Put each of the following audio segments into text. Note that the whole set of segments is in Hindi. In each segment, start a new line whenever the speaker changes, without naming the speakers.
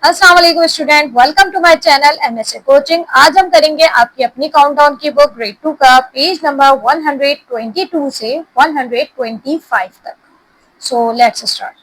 अस्सलाम वालेकुम student, welcome to my channel MSA coaching. आज हम करेंगे आपकी अपनी काउंटडाउन की बुक ग्रेड 2 का पेज नंबर 122 से 125 तक। So let's start.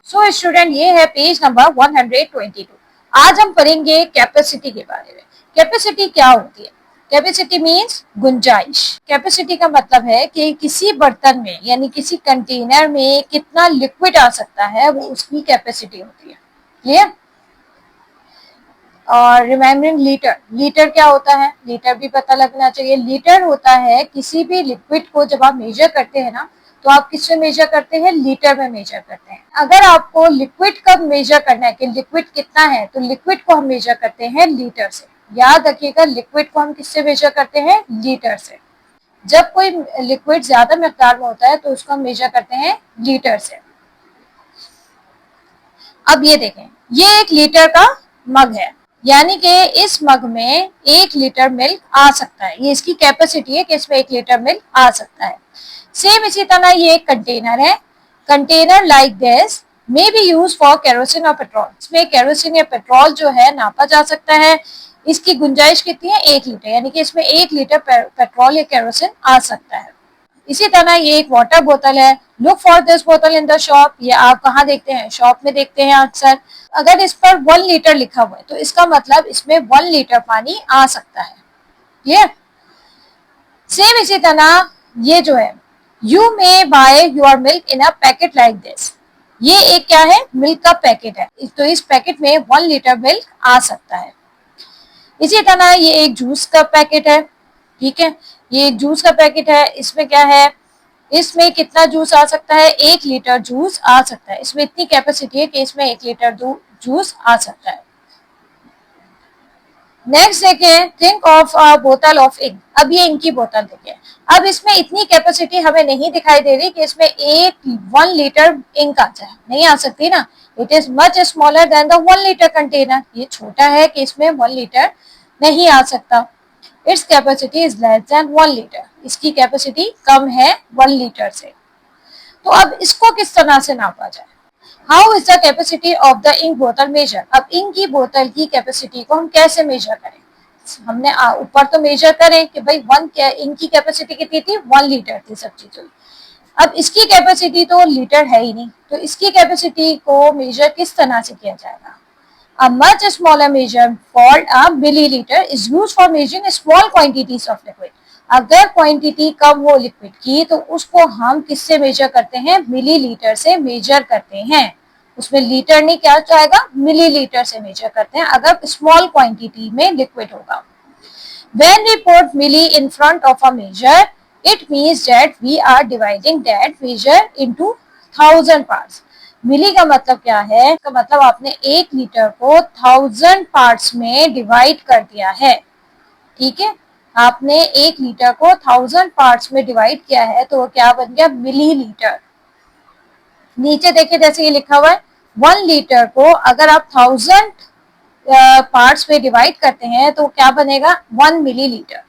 So student, ये है पेज नंबर 122। आज हम पढ़ेंगे कैपेसिटी के बारे में। कैपेसिटी क्या होती है? कैपेसिटी मीन्स गुंजाइश। कैपेसिटी का मतलब है कि किसी बर्तन में यानी किसी कंटेनर में कितना लिक्विड आ सकता है, वो उसकी कैपेसिटी होती है। क्लियर? और रिमेम्बरिंग लीटर, लीटर क्या होता है? लीटर भी पता लगना चाहिए। लीटर होता है किसी भी लिक्विड को जब आप मेजर करते हैं ना, तो आप किससे मेजर करते हैं? लीटर में मेजर करते हैं। अगर आपको लिक्विड कब मेजर करना है कि लिक्विड कितना है, तो लिक्विड को हम मेजर करते हैं लीटर से। याद रखिएगा, लिक्विड को हम किससे मेजर करते हैं? लीटर से। जब कोई लिक्विड ज्यादा मिकदार में होता है तो उसको हम मेजर करते हैं लीटर से। अब ये देखें, ये 1 लीटर का मग है, यानी कि इस मग में 1 लीटर मिल्क आ सकता है। ये इसकी कैपेसिटी है कि इसमें 1 लीटर मिल्क आ सकता है। सेम इसी तरह ये एक कंटेनर है। Container like this may be use for kerosene और पेट्रोल। इसमें केरोसिन या पेट्रोल जो है नापा जा सकता है। इसकी गुंजाइश कितनी है? 1 लीटर, यानी कि इसमें 1 लीटर पेट्रोल या केरोसिन आ सकता है। इसी तरह ये एक वाटर बोतल है। लुक फॉर दिस बोतल इन द शॉप। ये आप कहाँ देखते हैं? शॉप में देखते हैं अक्सर। अगर इस पर 1 लीटर लिखा हुआ है तो इसका मतलब इसमें 1 लीटर पानी आ सकता है। क्लियर? सेम इसी तरह ये जो है, you may by your milk in a packet like this. ये एक क्या है? मिल्क का पैकेट है। तो इस पैकेट में 1 लीटर मिल्क आ सकता है। इसी तरह ये एक जूस का पैकेट है। ठीक है, ये एक जूस का पैकेट है। इसमें क्या है? इसमें कितना जूस आ सकता है? 1 लीटर जूस आ सकता है। इसमें इतनी कैपेसिटी है कि इसमें 1 लीटर जूस आ सकता है। नेक्स्ट देखें, थिंक ऑफ अ बोतल ऑफ इंक। अब ये इंक की बोतल देखें। अब इसमें इतनी कैपेसिटी हमें नहीं दिखाई दे रही कि इसमें 1 लीटर इंक आ जाए, नहीं आ सकती ना। It is much smaller then the 1 litre container. ये छोटा है कि इसमें 1 लीटर नहीं आ सकता। Its capacity is less than 1 litre. इसकी कैपेसिटी कम है 1 लीटर से। तो अब इसको किस तरह से नापा जाए? How is the capacity of the ink बोतल मेजर? अब इंक की बोतल की कैपेसिटी को हम कैसे मेजर करें? हमने ऊपर तो मेजर करें कि भाई इंक की कैपेसिटी कितनी थी? 1 लीटर थी सब चीजों। अब इसकी कैपेसिटी तो लीटर है ही नहीं, तो इसकी कैपेसिटी को मेजर किस तरह से किया जाएगा? A much smaller measure called a milliliter is used for measuring small quantities of liquid. अगर क्वांटिटी कम हो लिक्विड की तो उसको हम किससे मेजर करते हैं? मिलीलीटर से मेजर करते हैं। उसमें लीटर नहीं, क्या जाएगा? मिलीलीटर से मेजर करते हैं अगर स्मॉल क्वांटिटी में लिक्विड होगा। When we put milli in front of a measure, it means that we are dividing that measure into 1000 parts. मिली का मतलब क्या है? का मतलब आपने 1 लीटर को 1000 पार्ट्स में डिवाइड कर दिया है। ठीक है, आपने 1 लीटर को 1000 पार्ट्स में डिवाइड किया है, तो वो क्या बन गया? मिलीलीटर। नीचे देखिए, जैसे ये लिखा हुआ है 1 लीटर को अगर आप 1000 पार्ट्स में डिवाइड करते हैं तो क्या बनेगा? 1 मिलीलीटर।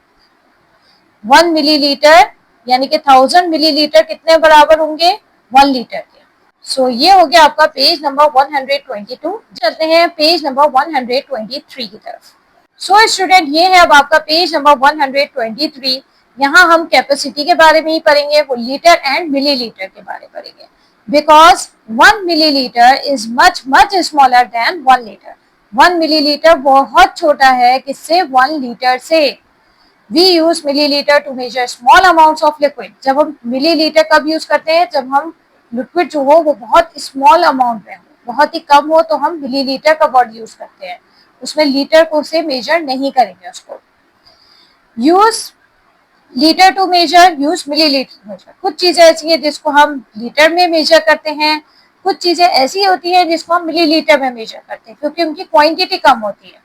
1 मिलीलीटर यानी कि 1000 मिलीलीटर कितने बराबर होंगे? 1 लीटर के। सो ये हो गया आपका पेज नंबर 122। चलते हैं पेज नंबर 123 की तरफ। सो स्टूडेंट, ये है अब आपका पेज नंबर 123। यहाँ हम कैपेसिटी के बारे में ही पढ़ेंगे, वो लीटर एंड मिलीलीटर के बारे में पढ़ेंगे। Because 1 millilitre is much much smaller than 1 litre. 1 millilitre बहुत छोटा है किससे? 1 लीटर से। We use millilitre to measure small amounts of liquid. जब हम मिलीलीटर कब यूज करते हैं? जब हम लिक्विड जो हो वो बहुत स्मॉल अमाउंट में हो, बहुत ही कम हो, तो हम मिलीलीटर का वर्ड यूज करते हैं। उसमें लीटर को से मेजर नहीं करेंगे उसको। Use litre to measure, use millilitre measure. कुछ चीजें ऐसी है जिसको हम लीटर में मेजर करते हैं, कुछ चीजें ऐसी होती है जिसको हम मिलीलीटर में मेजर करते हैं क्योंकि उनकी क्वांटिटी कम होती है।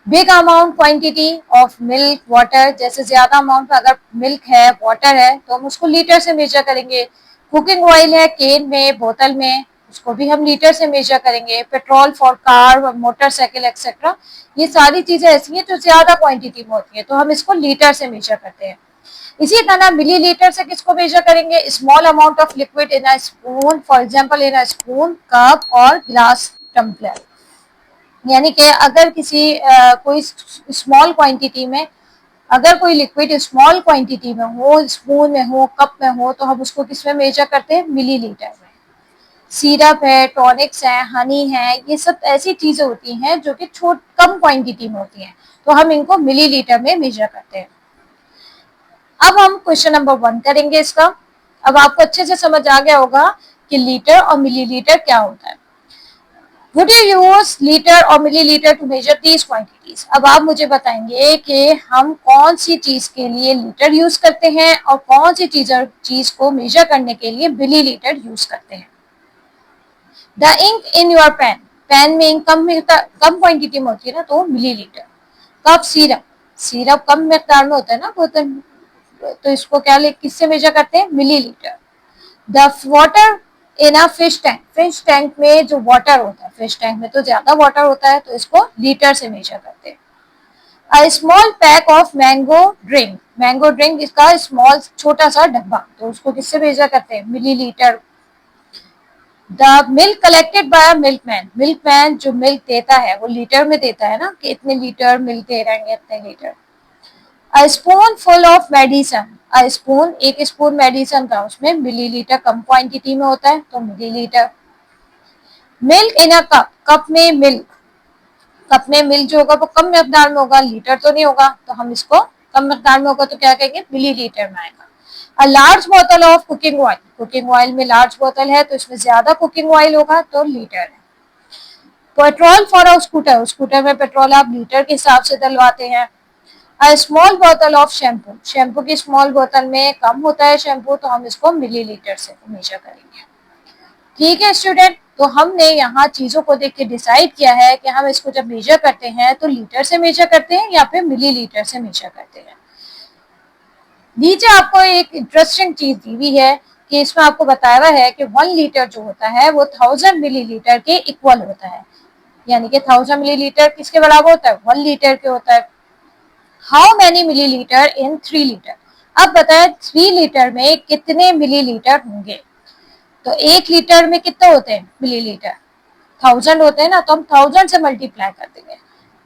Big amount quantity of milk, water, जैसे ज्यादा अमाउंट में अगर मिल्क है, वाटर है, तो हम उसको लीटर से मेजर करेंगे। कुकिंग ऑयल है केन में, बोतल में, उसको भी हम लीटर से मेजर करेंगे। Petrol for car, motorcycle etcetera, ये सारी चीजें ऐसी हैं जो ज्यादा क्वांटिटी में होती है, तो हम इसको लीटर से मेजर करते हैं। इसी तरह मिलीलीटर से किसको मेजर करेंगे? Small amount of liquid in a spoon, for example in a spoon, cup और ग्लास टम्पलर। यानी कि अगर किसी कोई स्मॉल क्वांटिटी में, अगर कोई लिक्विड स्मॉल क्वांटिटी में हो, स्पून में हो, कप में हो, तो हम उसको किस में मेजर करते हैं? मिलीलीटर में। सिरप है, टॉनिक्स है, हनी है, ये सब ऐसी चीजें होती हैं जो कि कम क्वांटिटी में होती हैं, तो हम इनको मिलीलीटर में मेजर करते हैं। अब हम क्वेश्चन नंबर 1 करेंगे इसका। अब आपको अच्छे से समझ आ गया होगा कि लीटर और मिलीलीटर क्या होता है। Would you use लीटर और millilitre to measure these quantities? अब आप मुझे बताएंगे कि हम कौन सी चीज के लिए लीटर यूज करते हैं और कौन सी चीज को मेजर करने के लिए मिलीलीटर यूज करते हैं। The ink in your pen, pen में इंक कम क्वांटिटी में होती है ना, तो मिलीलीटर। कप सिरप, सिरप कम मिकदार में होता है ना, तो इसको क्या किससे मेजर करते हैं? Millilitre. The water in a fish tank में जो वाटर होता है, फिश टैंक में तो ज्यादा वाटर होता है, तो इसको लीटर से मेजर करते हैं। A small pack of mango drink इसका स्मॉल छोटा सा डब्बा, तो उसको किससे मेजर करते हैं? Millilitre. The milk collected by milkman जो मिल्क देता है वो लीटर में देता है ना, कि इतने लीटर मिल्क दे रहे हैं, इतने litre. A spoonful of medicine, a spoon एक स्पून मेडिसन का, उसमें मिलीलीटर कम क्वांटिटी में होता है, तो millilitre. Milk in a cup, cup में मिल्क जो होगा वो कम मिकदार में होगा, लीटर तो नहीं होगा, तो हम इसको कम मिकदार में होगा तो क्या कहेंगे? मिलीलीटर में आएगा। अ लार्ज बोतल ऑफ कुकिंग ऑयल में लार्ज बोतल है तो इसमें ज्यादा कुकिंग ऑयल होगा, तो लीटर है। पेट्रोल फॉर अ स्कूटर में पेट्रोल आप लीटर के हिसाब से डलवाते हैं। अ स्मॉल बोतल ऑफ शैम्पू की स्मॉल बोतल में कम होता है शैम्पू, तो हम इसको मिलीलीटर से मेजर करेंगे। ठीक है स्टूडेंट, तो हमने यहाँ चीजों को देख के डिसाइड किया है कि हम इसको जब मेजर करते हैं तो लीटर से मेजर करते हैं या फिर मिलीलीटर से मेजर करते हैं। नीचे आपको एक इंटरेस्टिंग चीज दी हुई है कि इसमें आपको बताया हुआ है कि 1 लीटर जो होता है वो 1000 मिलीलीटर के इक्वल होता है, यानी कि 1000 मिलीलीटर किसके बराबर होता है? 1 लीटर के होता है। How many millilitre in 3 litre? अब बताए 3 लीटर में कितने मिलीलीटर होंगे? तो 1 लीटर में कितने होते हैं मिलीलीटर? 1000 होते हैं ना, तो हम 1000 से मल्टीप्लाई कर देंगे,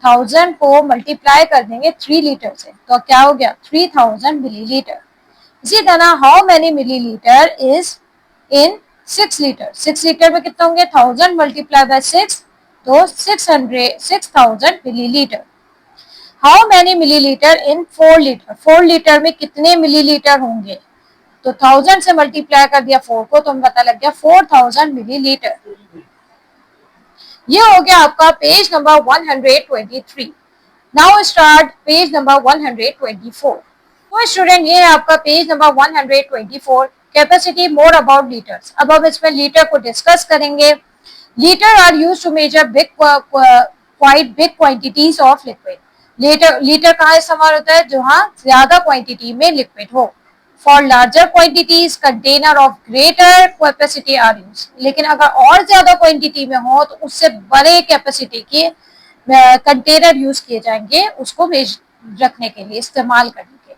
1000 को मल्टीप्लाई कर देंगे 3 लीटर से, तो क्या हो गया? 3000 मिलीलीटर। इसी तरह how many millilitre is in 6 litre? 6 litre में कितना होंगे? 1000 मल्टीप्लाई बाय 6, तो 6000 millilitre. How many millilitre in 4 litre? 4 litre में कितने मिलीलीटर होंगे? तो 1000 से मल्टीप्लाई कर दिया 4 को, तो हमें पता लग गया 4000 मिलीलीटर। ये हो गया आपका page number 123। Now start page number 124। तो स्टूडेंट ये है आपका page number 124, capacity more about litres. अब हम इसमें लीटर को डिस्कस करेंगे। Litre are use to measure quite big quantities of liquid. Litre कहाँ इस्तेमाल होता है? जहां ज्यादा क्वांटिटी में लिक्विड हो। For larger quantities container of greater capacity are use. लेकिन अगर और ज्यादा क्वांटिटी में हो तो उससे बड़े कैपेसिटी के कंटेनर यूज किए जाएंगे उसको रखने के लिए, इस्तेमाल करने के लिए।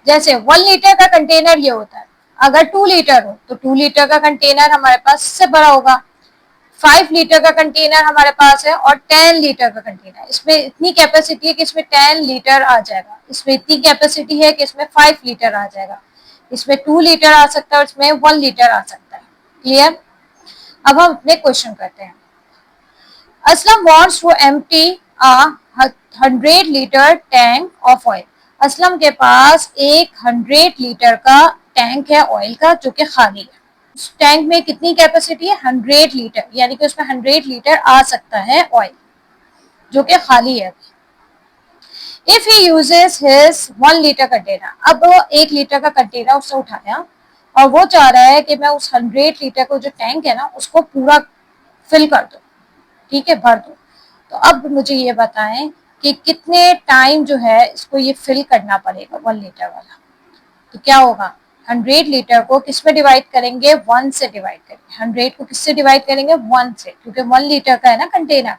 जैसे 1 लीटर का कंटेनर ये होता है, अगर 2 लीटर हो तो 2 लीटर का कंटेनर हमारे पास इससे बड़ा होगा। 5 लीटर का कंटेनर हमारे पास है और 10 लीटर का कंटेनर, इसमें इतनी कैपेसिटी है कि इसमें 10 लीटर आ जाएगा, इसमें इतनी कैपेसिटी है कि इसमें 5 लीटर आ जाएगा, इसमें 2 लीटर आ सकता है और इसमें 1 लीटर आ सकता है। क्लियर? अब हम अपने क्वेश्चन करते हैं। Aslam wants to empty a 100 litre tank of oil. Aslam के पास एक 100 लीटर का टैंक है ऑयल का जो कि खाली है। उस टैंक में कितनी कैपेसिटी है? 100 लीटर, यानी कि उसमें 100 लीटर आ सकता है ऑयल जो कि खाली है। If he uses his 1 litre container, अब वो 1 लीटर का कंटेनर उसने उठाया और वो चाह रहा है कि मैं उस 100 लीटर को जो टैंक है ना उसको पूरा फिल कर दूं, ठीक है, भर दूं। तो अब मुझे ये बताएं कि कितने टाइम जो है इसको ये फिल करना पड़ेगा 1 लीटर वाला। तो क्या होगा? 100 लीटर को किस में डिवाइड करेंगे? 1 से डिवाइड करेंगे। 100 को किससे डिवाइड करेंगे? 1 से, क्योंकि 1 लीटर का है ना कंटेनर।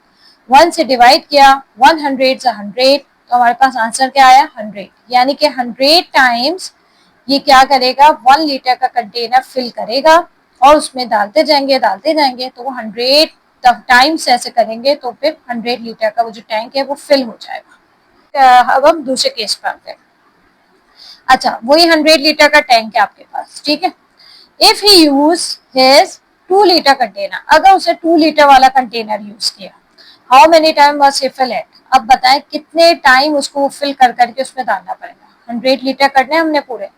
1 से डिवाइड किया, 100 से 100, तो हमारे पास आंसर क्या आया? 100। यानी कि 100 टाइम्स ये क्या करेगा? 1 लीटर का कंटेनर फिल करेगा और उसमें डालते जाएंगे तो वो 100 टाइम्स ऐसे करेंगे तो फिर 100 लीटर का वो जो टैंक है वो फिल हो जाएगा। अब हम दूसरे केस पर आते हैं। अच्छा, वही 100 लीटर का टैंक है आपके पास, ठीक है। If he use his 2 litre container, अगर उसे 2 लीटर वाला कंटेनर यूज किया, how many time must he fill it, अब बताएं कितने टाइम उसको फिल कर करके उसमें डालना पड़ेगा। 100 लीटर करने हमने पूरे,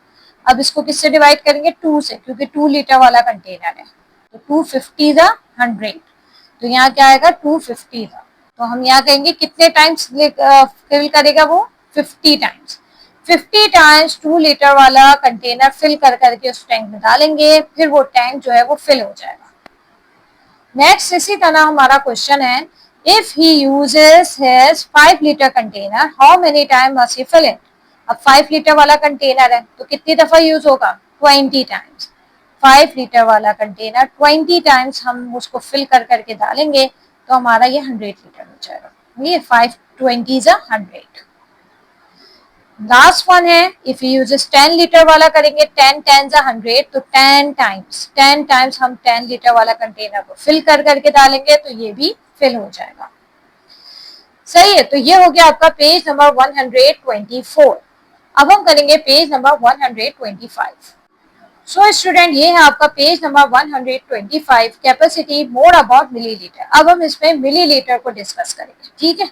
अब इसको किससे डिवाइड करेंगे, 2 से, क्योंकि 2 लीटर वाला कंटेनर है। तो 250 द 100, तो यहाँ क्या आएगा 250 था। तो हम यहाँ कहेंगे कितने टाइम्स फिल करेगा वो, 50 टाइम्स। 50 टाइम्स 2 लीटर वाला कंटेनर फिल कर करके उस टैंक में डालेंगे, फिर वो टैंक जो है वो फिल हो जाएगा। नेक्स्ट इसी तरह हमारा क्वेश्चन है, if he uses his 5 litre container, how many time must he fill it. अब 5 लीटर वाला कंटेनर है तो कितनी दफा यूज होगा, 20 टाइम्स। 5 लीटर वाला कंटेनर 20 टाइम्स हम उसको फिल कर करके डालेंगे तो हमारा ये 100 लीटर हो जाएगा। ये 5 20 100। लास्ट वन है, इफ यू यूजेस 10 लीटर वाला करेंगे, 10 10 100, तो 10 टाइम्स हम 10 लीटर वाला कंटेनर को फिल कर करके डालेंगे तो ये भी फिल हो जाएगा। सही है, तो ये हो गया आपका पेज नंबर 124। अब हम करेंगे पेज नंबर 125। सो स्टूडेंट, ये है आपका page number 125, capacity more about millilitre. अब हम इसमें मिलीलीटर को डिस्कस करेंगे, ठीक है।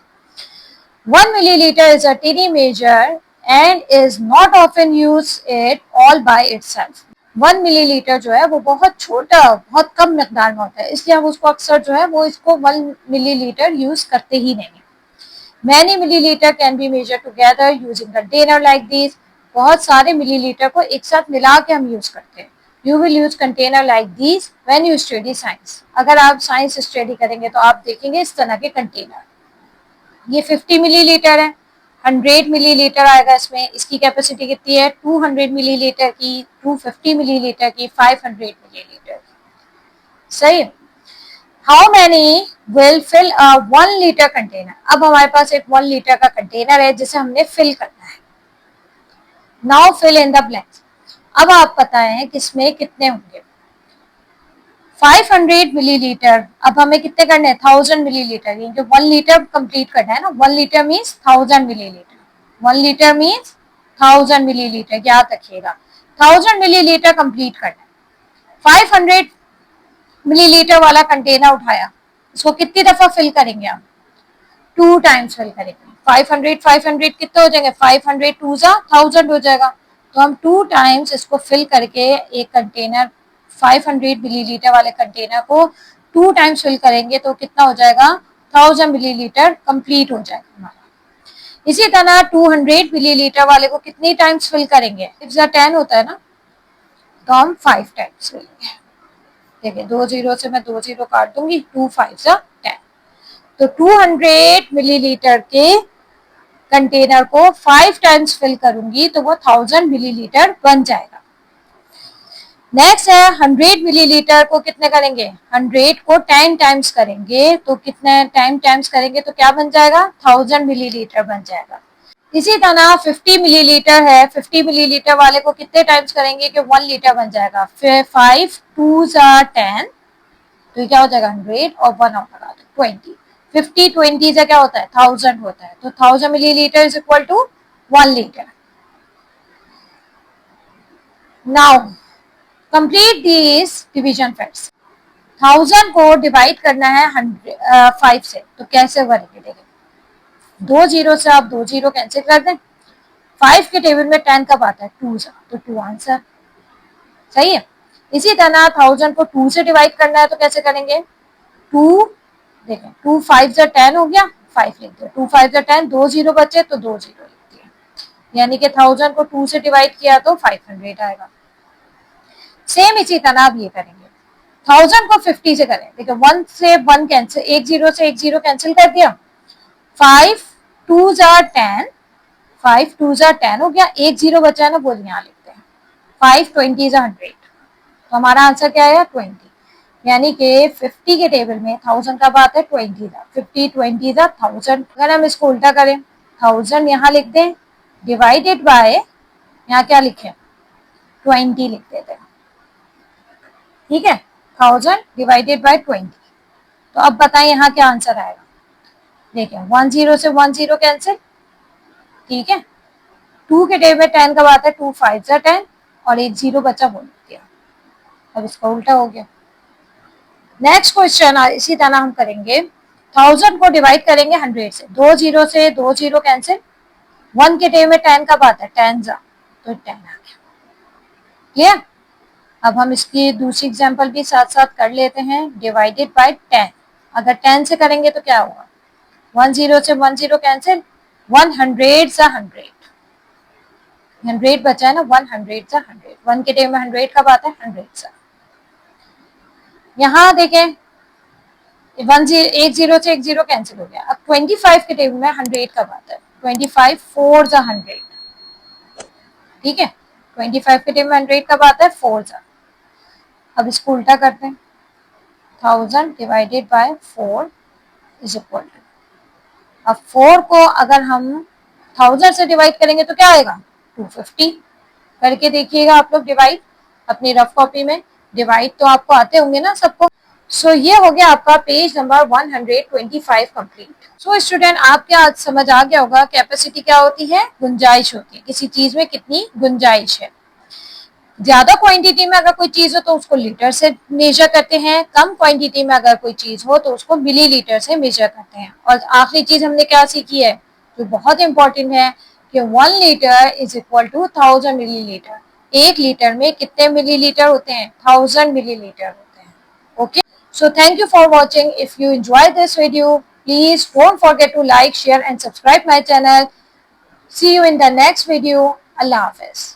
1 milliliter is a tiny measure and is not often used it all by itself. 1 millilitre जो है वो बहुत छोटा, बहुत कम मिकदार में होता है, इसलिए हम उसको अक्सर जो है वो इसको 1 मिलीलीटर यूज करते ही नहीं। Many milliliter can be measured together using container like this. बहुत सारे मिलीलीटर को एक साथ मिला के हम यूज करते हैं। You will use container like these when you study science. अगर आप साइंस स्टडी करेंगे तो आप देखेंगे इस तरह के कंटेनर। ये 50 मिलीलीटर है, 100 मिलीलीटर आएगा इसमें। इसकी कैपेसिटी कितनी है, 200 मिलीलीटर की, 250 मिलीलीटर की, 500 मिलीलीटर की। सही है। How many will fill a 1 litre container. अब हमारे पास एक 1 लीटर का कंटेनर है जिसे हमने फिल करना है। Now fill in the blanks. अब आप बताएं किसमें कितने होंगे। 500 मिलीलीटर, अब हमें कितने करने हैं, 1000 मिलीलीटर, क्योंकि 1 लीटर कंप्लीट करना है ना। 1 litre means 1000 millilitre, 1 litre means 1000 millilitre, याद रखिएगा। 1000 मिलीलीटर कंप्लीट करना है। 500 मिलीलीटर वाला कंटेनर उठाया, इसको कितनी दफा फिल करेंगे आप, 2 टाइम्स फिल करेंगे। 500 कितने हो जाएंगे, 500 2 1000 हो जाएगा। तो हम 2 टाइम्स इसको फिल करके एक कंटेनर 500 मिलीलीटर वाले कंटेनर को 2 टाइम्स फिल करेंगे तो कितना हो जाएगा, 1000 मिलीलीटर कंप्लीट हो जाएगा हमारा। इसी तरह 200 मिलीलीटर वाले को कितनी टाइम्स फिल करेंगे, 10 होता है ना, तो हम 5 टाइम्स फिलेंगे। देखिए 2 0 से मैं 2 0 काट दूंगी, 2 5 10। तो 200 मिलीलीटर के कंटेनर को 5 टाइम्स फिल करूंगी तो वो 1000 मिलीलीटर बन जाएगा। नेक्स्ट है 100 मिलीलीटर को कितने करेंगे, 100 को 10 टाइम्स करेंगे तो कितने टाइम्स करेंगे तो क्या बन जाएगा, 1000 मिलीलीटर बन जाएगा। इसी तरह 50 मिलीलीटर है, 50 मिलीलीटर वाले को कितने टाइम्स करेंगे कि 1 लीटर बन जाएगा। फिर 5 2 10, तो क्या हो जाएगा 100 और 1 और लगा दो 20। 50 20 से क्या होता है, 1000 होता है, तो 1000 millilitre is equal to 1 litre. Now complete this division facts. 1000 को डिवाइड करना है 5 से, तो कैसे करेंगे, देखिए 2 0 से आप 2 0 कैंसिल कर दें। 5 के टेबल में 10 कब आता है, 2 तो 2 आंसर। सही है। इसी तरह 1000 को 2 से डिवाइड करना है तो कैसे करेंगे, 2 देखें 2 5 10 हो गया, 5 लिख दिया, 2 5 10, 2 0 बचे तो 2 0 लिख दिया, यानी कि 1000 को 2 से डिवाइड किया तो 500 आएगा। सेम इसी तरह आप ये करेंगे, 1000 को 50 से करें, देखिए 1 से 1 कैंसिल, 1 0 से 1 0 कैंसिल कर दिया, 5 2 10, 5 2 10 हो गया, 1 0 बचा है ना, वो यहाँ लिखते हैं। 5 20 100, तो हमारा आंसर क्या आया 20, यानी कि 50 के टेबल में 1000 का बात है 20 था, 50 20 था 1000। अगर हम इसको उल्टा करें, 1000 यहाँ लिख दें, डिवाइडेड बाय यहाँ क्या लिखे 20 लिख देते हैं, ठीक है, 1000 डिवाइडेड बाय 20। तो अब बताएं यहाँ क्या आंसर आएगा। देखिए 10 से 10 कैंसिल, ठीक है। 2 के टेबल में 10 कब आता है, 2 5 जा 10 और एक 0 बचा, बोल दिया। अब इसका उल्टा हो गया। नेक्स्ट क्वेश्चन इसी तरह हम करेंगे, 1000 को डिवाइड करेंगे 100 से, 2 0 से 2 0 कैंसिल, 1 के टेबल में 10 कब आता है, 10 जा, तो 10 आ गया। क्लियर। अब हम इसकी दूसरी एग्जांपल भी साथ साथ कर लेते हैं। डिवाइडेड बाय 10, अगर 10 से करेंगे तो क्या होगा, 10 से 10 कैंसिल, 100 सा 100, 100 बचा है ना, 100 सा 100, 1 के टेबल में 100 कब आता है, 100 सा। यहाँ देखें 10 से 10 कैंसिल हो गया। अब 25 के टेबल में 100 कब आता है, 25 4 जा 100, ठीक है। 25 के टेबल में 100 कब आता है, 4 जा। अब इसको उल्टा करते हैं, 1000 divided by 4 is equal to, अब 4 को अगर हम 1000 से डिवाइड करेंगे तो क्या आएगा, 250। करके देखिएगा आप लोग डिवाइड अपनी रफ कॉपी में, डिवाइड तो आपको आते होंगे ना सबको। सो ये हो गया आपका page number 125 complete. So student, आपके आज समझ आ गया होगा कैपेसिटी क्या होती है, गुंजाइश होती है, किसी चीज में कितनी गुंजाइश है। ज्यादा क्वांटिटी में अगर कोई चीज हो तो उसको लीटर से मेजर करते हैं, कम क्वांटिटी में अगर कोई चीज हो तो उसको मिलीलीटर से मेजर करते हैं। और आखिरी चीज हमने क्या सीखी है, जो बहुत इंपॉर्टेंट है, कि 1 litre is equal to 1000 millilitre. 1 litre में कितने मिलीलीटर होते हैं, 1000 मिलीलीटर होते हैं। Okay, so thank you for watching. If you enjoyed this video, please don't forget to like, share and subscribe my channel. See you in the next video. Allah Hafiz.